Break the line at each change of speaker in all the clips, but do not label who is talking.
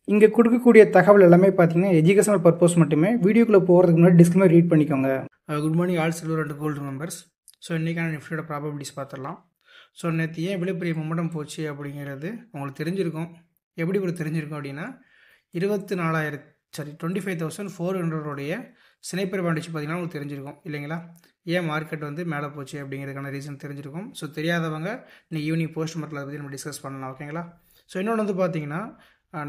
இங்கே கொடுக்கக்கூடிய தகவல் எல்லாமே பார்த்தீங்கன்னா எஜுகேஷனல் பர்பஸ் மட்டுமே. வீடியோக்குள்ளே போகிறதுக்கு முன்னாடி டிஸ்க்ளைமர் ரீட் பண்ணிக்கோங்க. Good morning all silver and gold members. So இன்றைக்கான நிஃப்டியோட ப்ராபபிலிட்டிஸ் பார்த்துடலாம். ஸோ நேற்று ஏன் இவ்வளோ பெரிய மொமெண்டம் போச்சு அப்படிங்கிறது உங்களுக்கு தெரிஞ்சிருக்கும். எப்படி இப்படி தெரிஞ்சிருக்கும் அப்படின்னா 25,400 ஸ்னைப்பர் பேண்டிச்சு பார்த்தீங்கன்னா உங்களுக்கு தெரிஞ்சிருக்கும் இல்லைங்களா? ஏன் மார்க்கெட் வந்து மேலே போச்சு அப்படிங்கிறதுக்கான ரீசன் தெரிஞ்சிருக்கும். ஸோ தெரியாதவங்க இன்னைக்கு ஈவினிங் போஸ்ட் மார்க்கெட்டில் பற்றி நம்ம டிஸ்கஸ் பண்ணலாம். ஓகேங்களா? ஸோ இன்னொன்று வந்து பார்த்தீங்கன்னா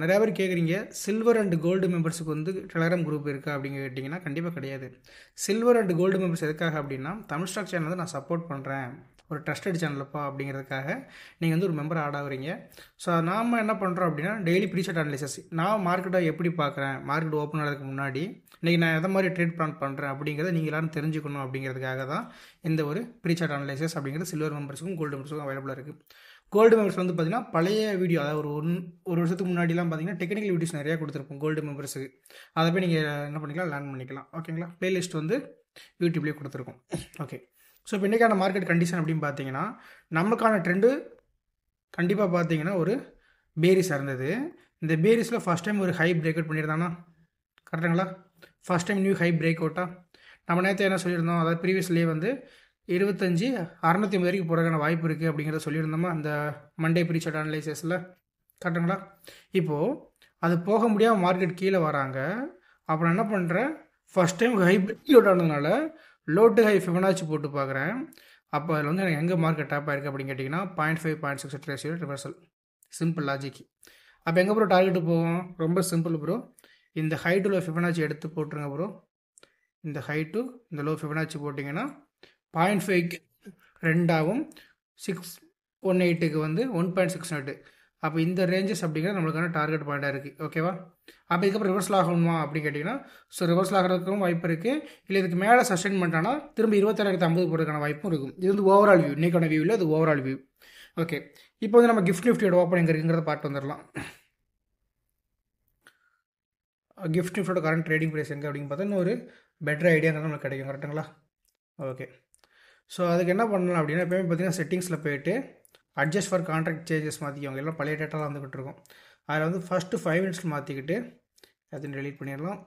நிறையா பேர் கேட்குறீங்க, சில்வர் அண்ட் கோல்டு மெம்பர்ஸுக்கு வந்து டெலகிராம் குரூப் இருக்கா அப்படிங்க கேட்டிங்கன்னா கண்டிப்பாக கிடையாது. சில்வர் அண்ட் கோல்டு மெம்பர்ஸ் எதுக்காக அப்படின்னா தமிழ் ஸ்டாக் சேனல் வந்து நான் சப்போர்ட் பண்ணுறேன், ஒரு ட்ரஸ்டட் சேனலப்பா அப்படிங்கிறதுக்காக நீங்கள் வந்து ஒரு மெம்பர் ஆட் ஆகுறீங்க. ஸோ நாம் என்ன பண்ணுறோம் அப்படின்னா டெய்லி ப்ரீசார்ட் அனலிசிஸ், நான் மார்க்கெட்டை எப்படி பார்க்குறேன், மார்க்கெட் ஓப்பன் ஆகிறதுக்கு முன்னாடி இன்றைக்கி நான் எதை மாதிரி ட்ரேட் பிளான் பண்ணுறேன் அப்படிங்கிறத நீங்கள் எல்லாரும் தெரிஞ்சுக்கணும் அப்படிங்கிறதுக்காக தான் இந்த ஒரு ப்ரீசார்ட் அனலிசிஸ் அப்படிங்கிறது சில்வர் மெம்பர்ஸுக்கும் கோல்டு மெம்பர்ஸுக்கும் அவைலபிளாக இருக்குது. கோல்டு மெம்பர்ஸ் வந்து பார்த்திங்கன்னா பழைய வீடியோ, அதாவது ஒரு வருஷத்துக்கு முன்னாடிலாம் பார்த்தீங்கன்னா டெக்னிக்கல் வீடியோஸ் நிறையா கொடுத்துருப்போம் கோல்டு மெம்பர்ஸுக்கு. அதை போய் நீங்கள் என்ன பண்ணிக்கலாம், லேர்ன் பண்ணிக்கலாம். ஓகேங்களா? பிளேலிஸ்ட் வந்து யூடியூப்லேயே கொடுத்துருக்கோம். ஓகே. ஸோ இப்போ இன்றைக்கான மார்க்கெட் கண்டிஷன் அப்படின்னு பார்த்தீங்கன்னா நமக்கான ட்ரெண்டு கண்டிப்பாக பார்த்தீங்கன்னா ஒரு பேரிஸ் இருந்தது. இந்த பேரிஸில் ஃபஸ்ட் டைம் ஒரு ஹை பிரேக் அவுட் பண்ணியிருந்தானா, கரெக்டுங்களா? First time new high break அவுட்டா நம்ம நேற்று என்ன சொல்லியிருந்தோம், அதாவது ப்ரீவியஸ்லேயே வந்து 25,650 வரைக்கும் போகிறதுக்கான வாய்ப்பு இருக்குது அப்படிங்கிறத சொல்லியிருந்தோமா அந்த மண்டே ப்ரீசார்ட் அனலைசிஸில், கரெக்டுங்களா? இப்போது அது போக முடியாமல் மார்க்கெட் கீழே வராங்க. அப்புறம் என்ன பண்ணுறேன், first time high break out ஆனதுனால லோ டு ஹை ஃபிபனாச்சி போட்டு பார்க்குறேன். அப்போ அதில் வந்து எனக்கு எங்கே மார்க்கெட் டேப் ஆயிருக்கு அப்படின்னு கேட்டிங்கன்னா 0.5 0.6 ரேஷியோ ரிவர்சல். Simple logic. அப்போ எங்கே ப்ரோ டார்கெட்டு போவோம், ரொம்ப சிம்பிள் ப்ரோ, இந்த ஹை டு லோ ஃபிபனாச்சி எடுத்து போட்டுருங்க ப்ரோ. இந்த ஹை டு இந்த லோ ஃபிபனாச்சி போட்டிங்கன்னா 0.5க்கு 2 618க்கு வந்து 1.68. அப்போ இந்த ரேஞ்சஸ் அப்படிங்கிறது நம்மளுக்கான டார்கெட் பாயிண்டாக இருக்குது. ஓகேவா? அப்போ இதுக்கப்புறம் ரிவர்சல் ஆகணுமா அப்படின்னு கேட்டிங்கன்னா ஸோ ரிவர்சல் ஆகிறதுக்கும் வாய்ப்பு இருக்குது. இல்லை இதுக்கு மேலே சஸ்டெயின் பண்ணிட்டானா திரும்ப 27,050 போகிறதுக்கான வாய்ப்பும் இருக்கும். இது வந்து ஓவரால் வியூ, இன்றைக்கான வியூவில் அது ஓவரால் வியூ. ஓகே. இப்போ வந்து நம்ம கிஃப்ட் நிஃப்டியோட ஓப்பன் எங்கே இருக்குங்கிறத பார்த்து வந்துடலாம். கிஃப்ட் நிஃப்டியோட கரண்ட் ட்ரேடிங் ப்ரைஸ் எங்கே அப்படின்னு பார்த்தா இன்னும் ஒரு பெட்டர் ஐடியாங்கிறது நம்மளுக்கு கிடைக்கும். கரெக்டுங்களா? ஓகே. ஸோ அதுக்கு என்ன பண்ணலாம் அப்படின்னா எப்போயுமே பார்த்தீங்கன்னா செட்டிங்ஸில் போய்ட்டு அட்ஜஸ்ட் ஃபார் கான்ட்ராக்ட் சேஞ்சஸ் மாற்றிக்கோங்க. எல்லாம் பழைய டேட்டாலாம் வந்துக்கிட்டு இருக்கும். அதில் வந்து ஃபஸ்ட்டு 5 மினிட்ஸில் மாற்றிக்கிட்டு எல்லாத்தையும் டெலீட் பண்ணிடலாம்.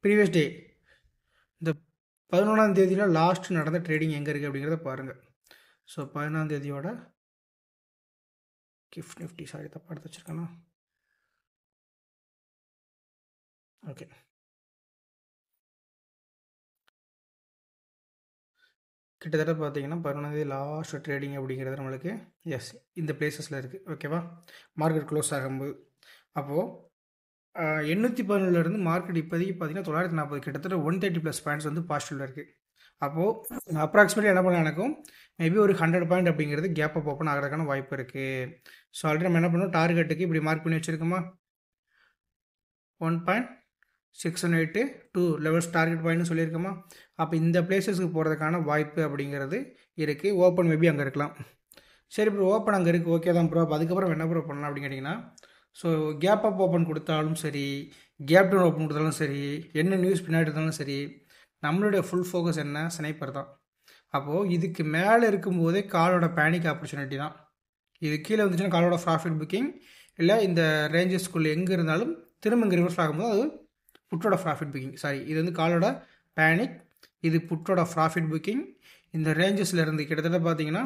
ப்ரீவியஸ் டே இந்த 11ஆம் தேதியில் லாஸ்ட் நடந்த ட்ரேடிங் எங்கே இருக்குது அப்படிங்கிறத பாருங்கள். ஸோ 11ஆம் தேதியோட கிஃப்ட் நிஃப்டி, சாரி தப்பாக எடுத்து வச்சுருக்கேண்ணா. ஓகே. கிட்டத்தட்ட பார்த்தீங்கன்னா 11ஆம் தேதி லாஸ்ட் ட்ரேடிங் அப்படிங்கிறது நம்மளுக்கு எஸ் இந்த பிளேசஸில் இருக்குது. ஓகேவா? மார்க்கெட் க்ளோஸ் ஆகும்போது அப்போது 817 மார்க்கெட் இப்போதைக்கு பார்த்தீங்கன்னா 940, கிட்டத்தட்ட 130+ பாயிண்ட்ஸ் வந்து பாசிட்டிவில் இருக்குது. அப்போது அப்ராக்சிமேட்லி என்ன பண்ண எனக்கும் மேபி ஒரு 100 பாயிண்ட் அப்படிங்கிறது கேப் அப் ஓப்பன் ஆகிறதுக்கான வாய்ப்பு இருக்குது. ஸோ ஆல்ரெடி நம்ம என்ன பண்ணோம், டார்கெட்டுக்கு இப்படி மார்க் பண்ணி வச்சுருக்கோமா, 1.618 2 லெவல்ஸ் டார்கெட் பாயிண்ட்னு சொல்லியிருக்கோமா. அப்போ இந்த பிளேசஸ்க்கு போகிறதுக்கான வாய்ப்பு அப்படிங்கிறது இருக்குது. ஓப்பன் மேபி அங்கே இருக்கலாம். சரி ப்ரோ, ஓப்பன் அங்கே இருக்குது, ஓகே தான் ப்ரோ. அப்போ அதுக்கப்புறம் என்ன ப்ரோ பண்ணலாம் அப்படின்னு கேட்டிங்கன்னா ஸோ கேப் அப் ஓப்பன் கொடுத்தாலும் சரி, கேப் டவுன் ஓப்பன் கொடுத்தாலும் சரி, என்ன நியூஸ் பின்னாடி இருந்தாலும் சரி, நம்மளுடைய ஃபுல் ஃபோக்கஸ் என்ன, ஸ்னைப்பர் தான். அப்போது இதுக்கு மேலே இருக்கும்போதே காலோட பேனிக் ஆப்பர்ச்சுனிட்டி தான். இது கீழே வந்துச்சுன்னா காலோட ப்ராஃபிட் புக்கிங், இல்லை இந்த ரேஞ்சஸ்குள்ளே எங்கே இருந்தாலும் திரும்ப இங்கே ரிவர்ஸ் ஆகும்போது அது புட்டோட ப்ராஃபிட் புக்கிங். சாரி, இது வந்து காலோட பேனிக், இது புட்டோட ப்ராஃபிட் புக்கிங். இந்த ரேஞ்சஸில் இருந்து கிட்டத்தட்ட பார்த்தீங்கன்னா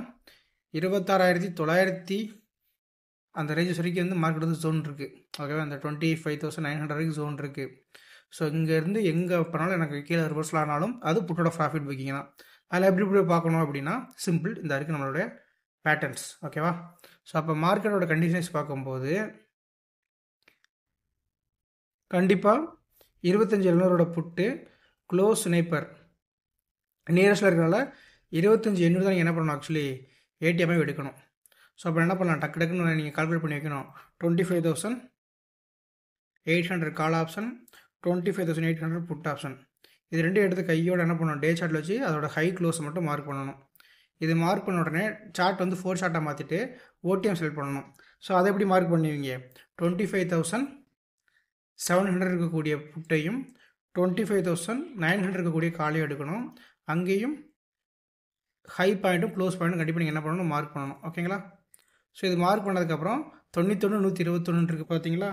26,900 அந்த ரேஞ்சஸ் வரைக்கும் வந்து மார்க்கெட் வந்து ஜோன் இருக்குது. ஓகேவா? அந்த 25,900 வரைக்கும் ஜோன் இருக்குது. ஸோ இங்கேருந்து எங்கே பண்ணாலும் எனக்கு கீழே ரிவர்ஸில் ஆனாலும் அது புட்டோட ப்ராஃபிட் புக்கிங் தான். அதில் எப்படி எப்படி பார்க்கணும் அப்படின்னா சிம்பிள், இந்த இருக்குது நம்மளுடைய பேட்டர்ன்ஸ். ஓகேவா? ஸோ அப்போ மார்க்கெட்டோட கண்டிஷன்ஸ் பார்க்கும்போது கண்டிப்பாக 25,700 புட்டு க்ளோஸ் ஸ்னைப்பர் நியரஸ்ட்டில் இருக்கிறனால 25,800 தான் நீங்கள் என்ன பண்ணணும், ஆக்சுவலி ஏடிஎம்ஐ எடுக்கணும். ஸோ அப்போ என்ன பண்ணலாம், டக்கு டக்குன்னு நீங்கள் கால்குலேட் பண்ணி வைக்கணும். 25,800 கால் ஆப்ஷன், 25,800 புட் ஆப்ஷன். இது ரெண்டும் எடுத்து கையோடு என்ன பண்ணணும், டே சார்ட்டில் வச்சு அதோட ஹை க்ளோஸை மட்டும் மார்க் பண்ணணும். இது மார்க் பண்ண உடனே சார்ட் வந்து 4 சார்ட்டாக மாற்றிட்டு ஓடிஎம் செலக்ட் பண்ணணும். ஸோ அதை எப்படி மார்க் பண்ணுவீங்க, 25,700 இருக்கக்கூடிய புட்டையும் 25,900 இருக்கக்கூடிய காலையும் எடுக்கணும். அங்கேயும் ஹை பாயிண்ட்டும் க்ளோஸ் பாயிண்ட்டும் கண்டிப்பாக நீங்கள் என்ன பண்ணணும், மார்க் பண்ணணும். ஓகேங்களா? ஸோ இது மார்க் பண்ணதுக்கப்புறம் 91 121 இருக்குது பார்த்தீங்களா.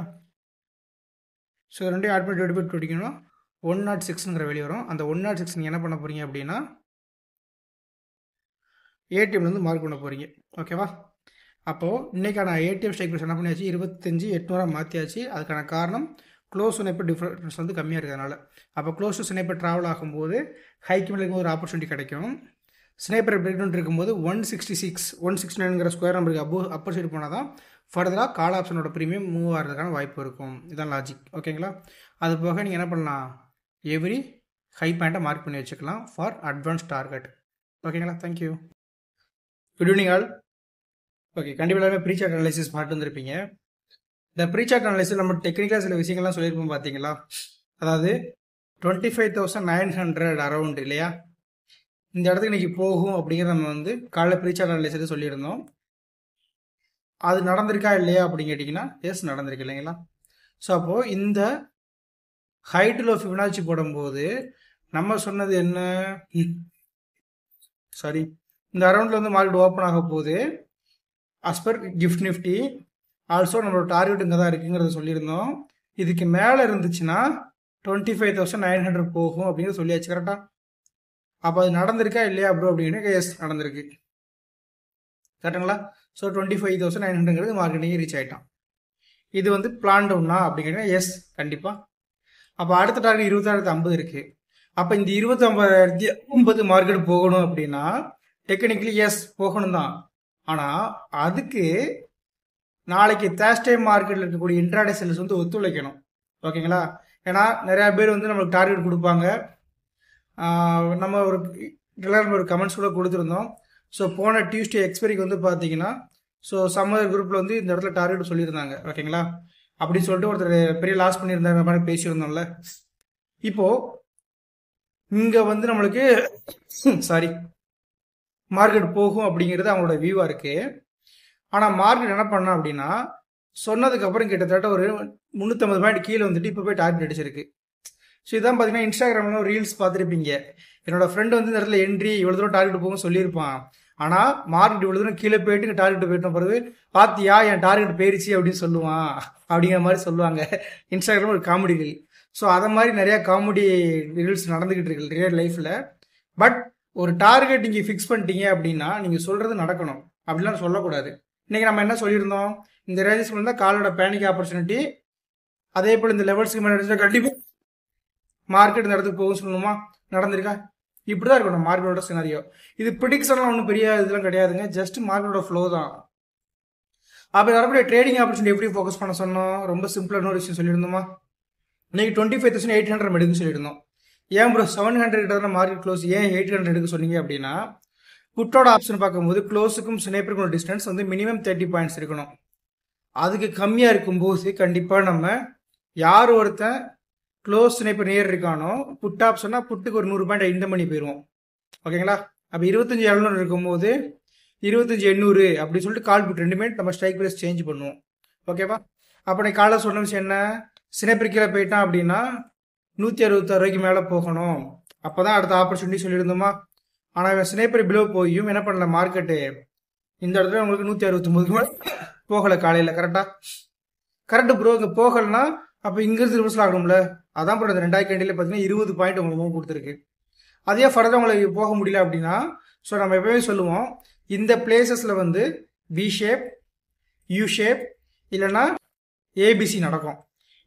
ஸோ ரெண்டையும் ஆட் பண்ணி டிவைட் பண்ணி பிடிக்கணும். 106ங்கிற வெளியே வரும். அந்த 106 நீங்கள் என்ன பண்ண போகிறீங்க அப்படின்னா ஏடிஎம்லேருந்து மார்க் பண்ண போகிறீங்க. ஓகேவா? அப்போது இன்றைக்கான ஏடிஎம் ஸ்ட்ரைக் ப்ரைஸ் என்ன பண்ணியாச்சு 25,800 மாற்றியாச்சு. அதுக்கான காரணம் க்ளோஸ் ஸ்னைப்பர் டிஃப்ரென்ஸ் வந்து கம்மியாக இருக்கிறதுனால. அப்போ க்ளோஸ் டு ஸ்னைப்பர் ட்ராவல் ஆகும்போது ஹைக்கு மேலே ஒரு ஆப்பர்ச்சுனிட்டி கிடைக்கும். ஸ்னைப்பர் பிரேக் டவுன் இருக்கும்போது 166 169ங்கிற ஸ்கொயர் நம்பருக்கு அப்பர் சைடு போனால் தான் ஃபர்தராக கால் ஆப்ஷனோட ப்ரீமியம் மூவ் ஆகிறதுக்கான வாய்ப்பு இருக்கும். இதுதான் லாஜிக். ஓகேங்களா? அது போக நீங்கள் என்ன பண்ணலாம், எவ்ரி ஹை பாயிண்ட்டை மார்க் பண்ணி வச்சுக்கலாம் ஃபார் அட்வான்ஸ் டார்கெட். ஓகேங்களா? Thank you. Good evening all. Okay, கண்டிப்பாக எல்லாருமே ப்ரீ சார்ட் அனாலிசிஸ் பார்த்து வந்துருப்பீங்க. இந்த ப்ரீ சார்ட் அனாலிசிஸ் நம்ம டெக்னிக்கலாக சில விஷயங்கள்லாம் சொல்லியிருப்போம் பார்த்தீங்களா. அதாவது 25,900 அரௌண்ட் இல்லையா, இந்த இடத்துக்கு இன்னைக்கு போகும் அப்படிங்கிறத நம்ம வந்து காலைல ப்ரீ சார்ட் அனாலிசிஸ் சொல்லியிருந்தோம். அது நடந்திருக்கா இல்லையா அப்படின்னு கேட்டிங்கன்னா எஸ் நடந்திருக்கு இல்லைங்களா. ஸோ அப்போது இந்த ஹைட் லோ ஃபிபனாச்சி போடும்போது நம்ம சொன்னது என்ன, சாரி, இந்த அரௌண்டில் வந்து மார்க்கெட் ஓப்பன் ஆக போகுது as per gift Nifty. Also நம்மளோட டார்கெட் இங்கே தான் இருக்குங்கிறத சொல்லியிருந்தோம். இதுக்கு மேலே இருந்துச்சுன்னா 25,900 போகும் அப்படிங்கிறத சொல்லியாச்சு. கரெக்டாக? அப்போ அது நடந்திருக்கா இல்லையா ப்ரோ அப்படின்னு எஸ் நடந்திருக்கு. கரெக்டுங்களா? ஸோ 25,900ங்கிறது மார்க்கெட்டிங்கே ரீச் ஆகிட்டான். இது வந்து பிளான் டவுனா அப்படிங்கிறீங்க எஸ் கண்டிப்பாக. அப்போ அடுத்த டார்கெட் 26,050 இருக்குது. அப்போ இந்த 29,050 மார்க்கெட் போகணும் அப்படின்னா டெக்னிக்கலி எஸ் போகணும் தான். ஆனால் அதுக்கு நாளைக்கு தேர்ஸ்டே மார்க்கெட்டில் இருக்கக்கூடிய இன்ட்ராடே செல்ஸ் வந்து ஒத்துழைக்கணும். ஓகேங்களா? ஏன்னா நிறையா பேர் வந்து நம்மளுக்கு டார்கெட் கொடுப்பாங்க. நம்ம ஒரு கமெண்ட்ஸ் கூட கொடுத்துருந்தோம். ஸோ போன டியூஸ்டே எக்ஸ்பெரிக்கு வந்து பார்த்தீங்கன்னா ஸோ சம்மர் குரூப்பில் வந்து இந்த இடத்துல டார்கெட் சொல்லியிருந்தாங்க. ஓகேங்களா? அப்படின்னு சொல்லிட்டு ஒருத்தர் பெரிய லாஸ் பண்ணியிருந்தாங்க மாதிரி பேசியிருந்தோம்ல. இப்போது இங்கே வந்து நம்மளுக்கு சாரி மார்க்கெட் போகும் அப்படிங்கிறது அவங்களோட வியூவாக இருக்குது. ஆனால் மார்க்கெட் என்ன பண்ணா அப்படின்னா சொன்னதுக்கப்புறம் கிட்டத்தட்ட ஒரு 350 பாயிண்ட் கீழே வந்துட்டு இப்போ போய் டார்கெட் அடிச்சிருக்கு. ஸோ இதான் பார்த்தீங்கன்னா இன்ஸ்டாகிராமில் ரீல்ஸ் பார்த்துருப்பீங்க. என்னோட ஃப்ரெண்டு வந்து இந்த இடத்துல என்ட்ரி இவ்வளோ தூரம் டார்கெட் போகும் சொல்லியிருப்பான். ஆனால் மார்க்கெட் இவ்வளோ தூரம் கீழே போயிட்டு இங்கே டார்கெட் போயிட்ட பிறகு பார்த்தியா என் டார்கெட் போயிருச்சு அப்படின்னு சொல்லுவான் அப்படிங்கிற மாதிரி சொல்லுவாங்க. இன்ஸ்டாகிராம் ஒரு காமெடி ரீல். ஸோ அதை மாதிரி நிறையா காமெடி ரீல்ஸ் நடந்துக்கிட்டு இருக்கு ரியல் லைஃப்பில். பட் ஒரு டார்கெட் நீங்கள் ஃபிக்ஸ் பண்ணிட்டீங்க அப்படின்னா நீங்கள் சொல்கிறது நடக்கணும், அப்படிலாம் சொல்லக்கூடாது. இன்றைக்கி நம்ம என்ன சொல்லியிருந்தோம், இந்த ரேஞ்சஸ்க்கு வந்து காலோட பேனிக் ஆப்பர்ச்சுனிட்டி, அதே போல் இந்த லெவல்ஸ்க்கு மேலே இருந்துச்சுன்னா கண்டிப்பாக மார்க்கெட் இந்த இடத்துக்கு போகும் சொல்லணுமா, நடந்திருக்கா? இப்படி தான் இருக்கணும் மார்க்கெட்டோட சினாரியோ. இது ப்ரிடிக்ஷன்லாம் ஒன்றும் பெரிய இதெல்லாம் கிடையாதுங்க, ஜஸ்ட் மார்க்கெட்டோட ஃப்ளோ தான். அப்போ வரக்கூடிய ட்ரேடிங் ஆப்பர்ச்சுனிட்டி எப்படி ஃபோக்கஸ் பண்ண சொன்னோம், ரொம்ப சிம்பிளான ஒரு விஷயம் சொல்லியிருந்தோமா. இன்னைக்கு 25,800 எடுக்க சொல்லியிருந்தோம். ஏன் ப்ரோ 700 கிட்ட மார்க்கெட் க்ளோஸ், ஏன் 800 எடுக்க சொன்னீங்க அப்படின்னா புட்டோட ஆப்ஷன் பார்க்கும்போது க்ளோஸுக்கும் ஸ்னைப்பருக்கும் டிஸ்டன்ஸ் வந்து மினிமம் 30 பாயிண்ட்ஸ் இருக்கணும். அதுக்கு கம்மியாக இருக்கும்போது கண்டிப்பாக நம்ம யார் ஒருத்தன் க்ளோஸ் ஸ்னைப்பர் நியர் இருக்கானோ புட் ஆப்ஷன்னா புட்டுக்கு ஒரு 100 பாயிண்ட் இந்த பண்ணி போயிடுவோம். ஓகேங்களா? அப்போ 25,700 இருக்கும்போது 25,800 அப்படின்னு சொல்லிட்டு கால் புட் ரெண்டுமே நம்ம ஸ்ட்ரைக் ப்ரைஸ் சேஞ்ச் பண்ணுவோம். ஓகேவா? அப்போ நீ காலை சொன்ன விஷயம் என்ன, ஸ்னைப்பர் கீழே போயிட்டான் அப்படின்னா 166 ரூபாய்க்கு மேலே போகணும், அப்போ தான் அடுத்த ஆப்பர்ச்சுனிட்டி சொல்லியிருந்தோமா. ஆனால் இவன் ஸ்னைப்பர் பிலோ போயும் என்ன பண்ணல, மார்க்கெட்டு இந்த இடத்துல உங்களுக்கு 169க்கு மேலே போகலை காலையில். Correct bro. இங்கே போகலைன்னா அப்போ இங்கிருந்து ரிவர்ஸில் ஆகணும்ல. அதான் ப்ரோ இந்த 2000 கேண்டில் பார்த்தீங்கன்னா 20 பாயிண்ட் உங்களுக்கு கொடுத்துருக்கு. அதே ஃபர்தர் உங்களுக்கு போக முடியல அப்படின்னா ஸோ நம்ம எப்பவுமே சொல்லுவோம் இந்த பிளேசஸில் வந்து பி ஷேப், யூ ஷேப் இல்லைன்னா ஏபிசி நடக்கும்.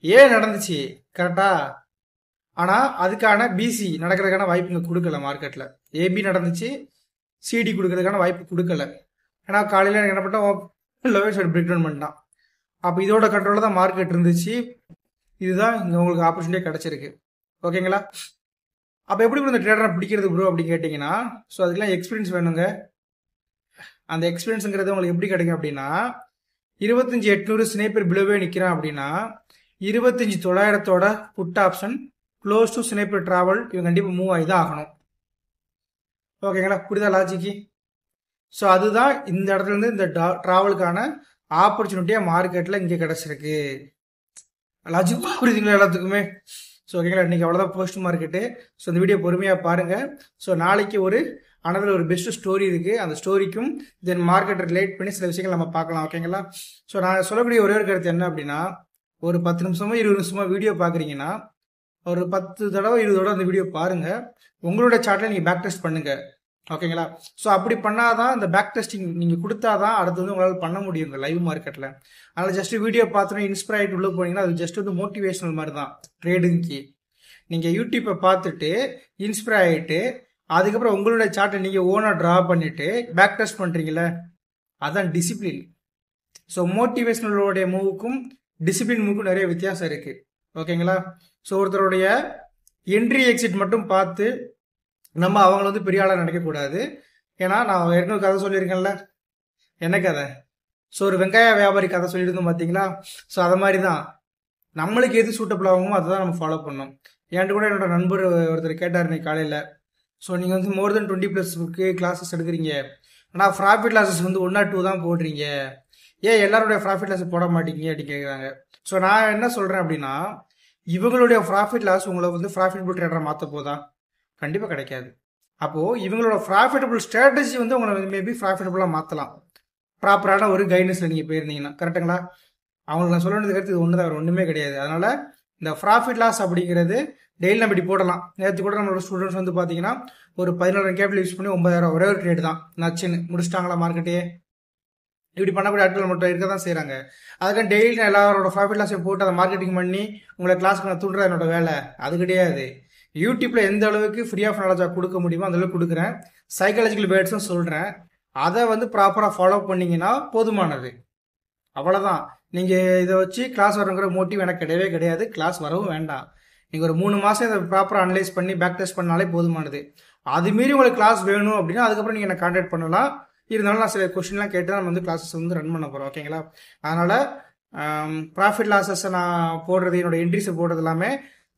ஏ நடந்துச்சு கரெக்டாக, ஆனால் அதுக்கான பிசி நடக்கிறதுக்கான வாய்ப்பு இங்கே கொடுக்கல மார்க்கெட்டில். ஏபி நடந்துச்சு, சிடி கொடுக்கறதுக்கான வாய்ப்பு கொடுக்கல. ஏன்னா காலையில் எனக்கு என்ன பண்ணிட்டோம், லோவர் சைடு பிரேக் டவுன் பண்ணிட்டான். அப்போ இதோட கண்ட்ரோலில் தான் மார்க்கெட் இருந்துச்சு. இதுதான் இங்கே உங்களுக்கு ஆப்பர்ச்சுனிட்டியாக கிடச்சிருக்கு. ஓகேங்களா? அப்போ எப்படி இந்த ட்ரேடரை பிடிக்கிறது ப்ரோ அப்படின்னு கேட்டிங்கன்னா ஸோ அதுக்கெல்லாம் எக்ஸ்பீரியன்ஸ் வேணுங்க. அந்த எக்ஸ்பீரியன்ஸுங்கிறது உங்களுக்கு எப்படி கிடைக்கும் அப்படின்னா 25,800 ஸ்னைப்பர் பிலோவே நிற்கிறான் அப்படின்னா 25,900 put option close to sniper travel இவங்க கண்டிப்பாக மூவ் ஆகி தான் ஆகணும். ஓகேங்களா? புரியுதா லாஜிக்கு? ஸோ அதுதான் இந்த இடத்துலேருந்து இந்த ட்ராவலுக்கான ஆப்பர்ச்சுனிட்டியாக மார்க்கெட்டில் இங்கே கிடச்சிருக்கு. லாஜிக் புரியுதுங்களா எல்லாத்துக்குமே? ஸோ ஓகேங்களா, இன்றைக்கி அவ்வளோதான் போஸ்ட் மார்க்கெட்டு. ஸோ இந்த வீடியோ பொறுமையாக பாருங்கள். ஸோ நாளைக்கு ஒரு ஆனால் அதில் ஒரு பெஸ்ட் ஸ்டோரி இருக்குது. அந்த ஸ்டோரிக்கும் தென் மார்க்கெட் ரிலேட் பண்ணி சில விஷயங்கள் நம்ம பார்க்கலாம். ஓகேங்களா? ஸோ நான் சொல்லக்கூடிய ஒரே ஒரு கருத்து என்ன அப்படின்னா, ஒரு 10 நிமிஷமோ 20 நிமிஷமோ வீடியோ பார்க்குறீங்கன்னா ஒரு 10 தடவை 20 தடவை அந்த வீடியோ பாருங்கள். உங்களோட சார்ட்டில் நீங்கள் பேக் டெஸ்ட் பண்ணுங்கள். ஓகேங்களா? ஸோ அப்படி பண்ணாதான் இந்த பேக் டெஸ்டிங் நீங்கள் கொடுத்தாதான் அடுத்து வந்து உங்களால் பண்ண முடியும் இந்த லைவ் மார்க்கெட்டில். அதனால் ஜஸ்ட் வீடியோ பார்த்துட்டு இன்ஸ்பயர் ஆகிட்டு உள்ளே போனீங்கன்னா அது ஜஸ்ட் வந்து மோட்டிவேஷனல் மாதிரி தான் ட்ரேடிங்க்கு. நீங்கள் யூடியூப்பை பார்த்துட்டு இன்ஸ்பயர் ஆகிட்டு அதுக்கப்புறம் உங்களோட சார்ட்டை நீங்கள் ஓனாக ட்ரா பண்ணிவிட்டு பேக் டெஸ்ட் பண்ணுறீங்களே, அதுதான் டிசிப்ளின். ஸோ மோட்டிவேஷனலோடைய மூவுக்கும் டிசிப்ளின் மூவுக்கும் நிறைய வித்தியாசம் இருக்குது. ஓகேங்களா? ஸோ ஒருத்தருடைய என்ட்ரி எக்ஸிட் மட்டும் பார்த்து நம்ம அவங்கள வந்து பெரிய ஆளாக நினைக்கக்கூடாது. ஏன்னா நான் ஏற்கனவே கதை சொல்லியிருக்கேன்ல, என்ன கதை? ஸோ ஒரு வெங்காய வியாபாரி கதை சொல்லியிருந்தோம் பார்த்தீங்களா? ஸோ அதை மாதிரி தான் நம்மளுக்கு எது சூட்டபிள் ஆகுமோ அதை தான் நம்ம ஃபாலோ பண்ணணும். என்கிட்ட கூட என்னோட நண்பர் ஒருத்தர் கேட்டார் இன்னைக்கு காலையில். ஸோ நீங்கள் வந்து மோர் தென் 20+ கிளாஸஸ் எடுக்கிறீங்க, ஆனால் ப்ராஃபிட் லாஸஸ் வந்து 1 or 2 தான் போடுறீங்க, ஏன் எல்லாருடைய ப்ராஃபிட் லாஸ் போட மாட்டீங்க அப்படின்னு கேட்குறாங்க. ஸோ நான் என்ன சொல்கிறேன் அப்படின்னா, இவங்களுடைய ப்ராஃபிட் லாஸ் உங்களை வந்து ப்ராஃபிட்டபிள் ட்ரேடரை மாற்ற போதா? கண்டிப்பாக கிடைக்காது. அப்போது இவங்களோட ப்ராஃபிட்டபிள் ஸ்ட்ராட்டஜி வந்து உங்களை மேபி ப்ராஃபிட்டபுளாக மாற்றலாம், ப்ராப்பரான ஒரு கைடன்ஸில் நீங்கள் போயிருந்தீங்கன்னா. கரெக்டுங்களா? அவங்களுக்கு நான் சொல்ல வேண்டியது கருத்து இது ஒன்று தான், வேறு ஒன்றுமே கிடையாது. அதனால் இந்த ப்ராஃபிட் லாஸ் அப்படிங்கிறது டெய்லி நம்ம இப்படி போடலாம். நேற்று கூட நம்மளோட ஸ்டூடெண்ட்ஸ் வந்து பார்த்தீங்கன்னா ஒரு 14 கேபிட்டல் யூஸ் பண்ணி 9,000 ஒரே ஒரு ட்ரேட் தான் நச்சுன்னு முடிச்சிட்டாங்களா மார்க்கெட்டே. இப்படி பண்ணக்கூடிய ஆட்கள் மட்டும் இருக்க தான் செய்கிறாங்க. அதுக்காக டெய்லி எல்லாரோட ப்ராஃபிட் லாஸையும் போட்டு அதை மார்க்கெட்டிங் பண்ணி உங்களை கிளாஸ்க்கு நான் தூண்டுறது என்னோட வேலை அது கிடையாது. யூடியூப்பில் எந்த அளவுக்கு ஃப்ரீ ஆஃப் நாலேஜாக கொடுக்க முடியுமோ அந்த அளவுக்கு கொடுக்குறேன். சைக்காலஜிக்கல் வேர்ட்ஸும் சொல்கிறேன். அதை வந்து ப்ராப்பராக ஃபாலோ பண்ணிங்கன்னா போதுமானது. அவ்வளோதான். நீங்கள் இதை வச்சு கிளாஸ் வரங்கிற மோட்டிவ் எனக்கு கிடையவே கிடையாது. கிளாஸ் வரவும் வேண்டாம். நீங்கள் ஒரு 3 மாதம் இதை ப்ராப்பராக அனலைஸ் பண்ணி பேக் டெஸ்ட் பண்ணாலே போதுமானது. அதுமாரி உங்களுக்கு கிளாஸ் வேணும் அப்படின்னா அதுக்கப்புறம் நீங்கள் என்னை கான்டாக்ட் பண்ணலாம். இருந்தாலும் நான் சில கொஸ்டின்லாம் கேட்டு நம்ம வந்து கிளாஸஸ் வந்து ரன் பண்ண போகிறோம். ஓகேங்களா? அதனால் ப்ராஃபிட் லாஸஸை நான் போடுறது, என்னோட என்ட்ரிஸை போடுறது எல்லாமே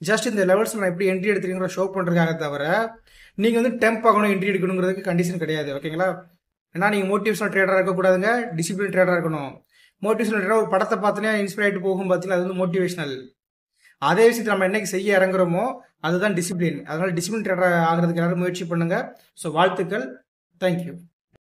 ஜஸ்ட் இந்த லெவல்ஸில் நான் எப்படி என்ட்ரி எடுத்துருங்கிற ஷோ பண்ணுறதுக்காக தவிர நீங்கள் வந்து டெம்ப் ஆகணும் என்ட்ரி எடுக்கணுங்கிறதுக்கு கண்டிஷன் கிடையாது. ஓகேங்களா? ஏன்னா நீங்கள் மோட்டிவேஷனல் ட்ரேடராக இருக்கக்கூடாதுங்க, டிசிப்ளின் ட்ரேடராக இருக்கணும். மோட்டிவேஷனல் ட்ரேடர் ஒரு படத்தை பார்த்துனே இன்ஸ்பைர் ஆகிட்டு போகும் பார்த்தீங்கன்னா அது வந்து மோட்டிவேஷனல். அதே விஷயத்தை நம்ம என்னைக்கு செய்ய இறங்குறோமோ அதுதான் டிசிப்ளின். அதனால் டிசிப்ளின் ட்ரேடர் ஆகிறதுக்கு எல்லாரும் முயற்சி பண்ணுங்கள். ஸோ வாழ்த்துக்கள். தேங்க்யூ.